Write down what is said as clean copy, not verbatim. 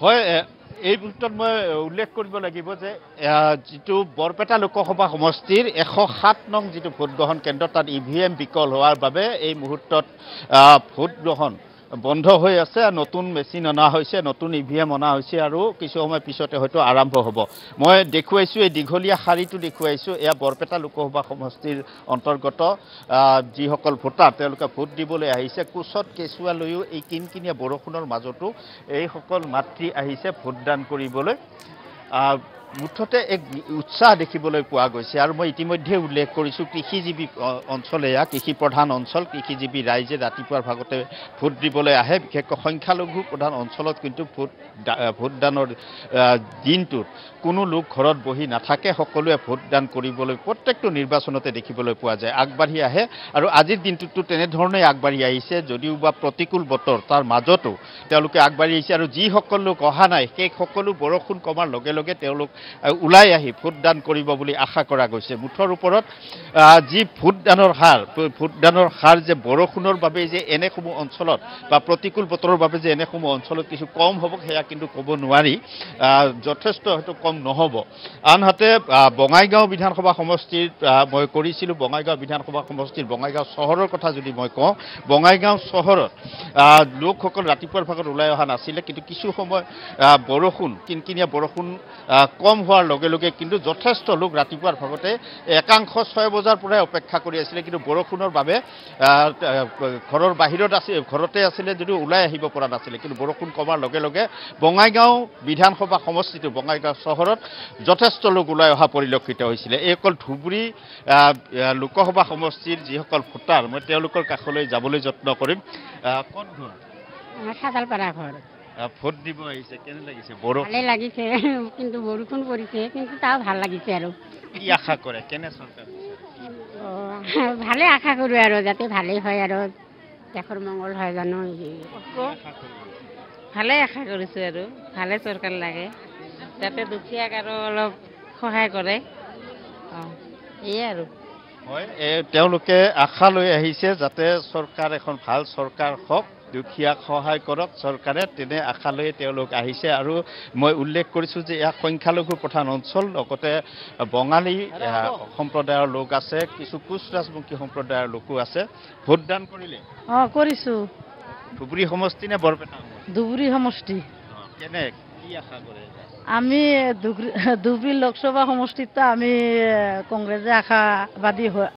হয় এই মুহূৰ্তত মই উল্লেখ কৰিব লাগিব যে যিটো বৰপেটা লোকসভা সমষ্টিৰ 107 নং যিটো ভোটগ্ৰহণ কেন্দ্ৰ তাত ইভিএম বিকল হোৱাৰ বাবে এই মুহূৰ্তত ভোটগ্ৰহণ বন্ধ হৈ আছে নতুন মেচিন অনা হৈছে নতুন ইভিএম অনা হৈছে আৰু কিছু সময় পিছতে হয়তো আৰম্ভ হ'ব মই দেখুৱাইছো এই দীঘলীয়া শাৰীটো দেখুৱাইছো এয়া বৰপেটা লোকসভা সমষ্টিৰ অন্তৰ্গত যিসকল ভোটাৰ তেওঁলোকে ভোট দিবলৈ আহিছে কুচত কেঁচুৱা লৈও এই কিনকিনীয়া বৰষুণৰ মাজতো এইসকল মাতৃ আহিছে ভোটদান কৰিবলৈ মুঠতে এক উৎসাহ দেখিবলৈ পোৱা গৈছে আৰু মই ইতিমধ্যে উল্লেখ কৰিছোঁ কৃষিজীৱী অঞ্চল এয়া কৃষি প্ৰধান অঞ্চল কৃষিজীৱী ৰাইজে ৰাতিপুৱাৰ ভাগতে ভোট দিবলৈ আহে বিশেষকৈ সংখ্যালঘু প্ৰধান অঞ্চলত কিন্তু ভোটদানৰ দিনটোত কোনো লোক ঘৰত বহি নাথাকে সকলোৱে ভোটদান কৰিবলৈ প্ৰত্যেকটো নিৰ্বাচনতে দেখিবলৈ পোৱা যায় আগবাঢ়ি আহে আৰু আজিৰ দিনটোতো তেনেধৰণে আগবাঢ়ি আহিছে যদিও বা প্ৰতিকূল বতৰ তাৰ মাজতো তেওঁলোকে আগবাঢ়ি আহিছে আৰু যিসকল লোক অহা নাই সেই সকলো বৰষুণ কমাৰ লগে লগে তেওঁলোক ওলাই আহি ভোটদান কৰিব বুলি আশা কৰা গৈছে মুঠৰ ওপৰত যি ভোটদানৰ হাৰ যে বৰষুণৰ বাবে যে এনেসমূহ অঞ্চলত বা প্ৰতিকূল বতৰৰ বাবে যে এনেসমূহ অঞ্চলত কিছু কম হ'ব সেয়া কিন্তু ক'ব নোৱাৰি যথেষ্ট হয়তো কম নহ'ব আনহাতে বঙাইগাঁও বিধানসভা সমষ্টিৰ মই কৰিছিলোঁ বঙাইগাঁও বিধানসভা সমষ্টিৰ বঙাইগাঁও চহৰৰ কথা যদি মই কওঁ বঙাইগাঁও চহৰত লোকসকল ৰাতিপুৱাৰ ভাগত ওলাই অহা নাছিলে কিন্তু কিছু সময় বৰষুণ কিনকিনীয়া বৰষুণ কম হোৱাৰ লগে লগে কিন্তু যথেষ্ট লোক ৰাতিপুৱাৰ ভাগতে একাংশ 6 বজাৰ পৰাই অপেক্ষা কৰি আছিলে কিন্তু বৰষুণৰ বাবে ঘৰৰ বাহিৰত ঘৰতে আছিলে যদিও ওলাই আহিব পৰা নাছিলে কিন্তু বৰষুণ কমাৰ লগে লগে বঙাইগাঁও বিধানসভা সমষ্টিটো বঙাইগাঁও চহৰত যথেষ্ট লোক ওলাই অহা পৰিলক্ষিত হৈছিলে এই অকল ধুবুৰী লোকসভা সমষ্টিৰ যিসকল ভোটাৰ মই তেওঁলোকৰ কাষলৈ যাবলৈ যত্ন কৰিম কোন ঘৰ সাদালপাৰা ঘৰ ভোট দিব আহিছে কেনে লাগিছে ভালে লাগিছে কিন্তু বৰষুণ পৰিছে কিন্তু তাও ভাল লাগিছে আৰু কি আশা কৰে কেনে চৰকাৰ ভালে আশা কৰোঁ আৰু যাতে ভালেই হয় আৰু দেশৰ মংগল হয় জানো ভালে আশা কৰিছোঁ আৰু ভালে চৰকাৰ লাগে যাতে দুখীয়াক আৰু অলপ সহায় কৰে এয়ে আৰু হয় তেওঁলোকে আশা লৈ আহিছে যাতে চৰকাৰ এখন ভাল চৰকাৰ হওক দুখীয়াক সহায় কৰক চৰকাৰে তেনে আশা লৈ তেওঁলোক আহিছে আৰু মই উল্লেখ কৰিছোঁ যে এয়া সংখ্যালঘু প্ৰধান অঞ্চল লগতে বঙালী সম্প্ৰদায়ৰ লোক আছে কিছু কোচ ৰাজবংশী সম্প্ৰদায়ৰ লোকো আছে ভোটদান কৰিলে কৰিছোঁ ধুবুৰী সমষ্টি নে বৰপেটা ধুবুৰী সমষ্টি কেনে কি আশা কৰে আমি ধুবুৰী লোকসভা সমষ্টিত আমি কংগ্ৰেছে আশাবাদী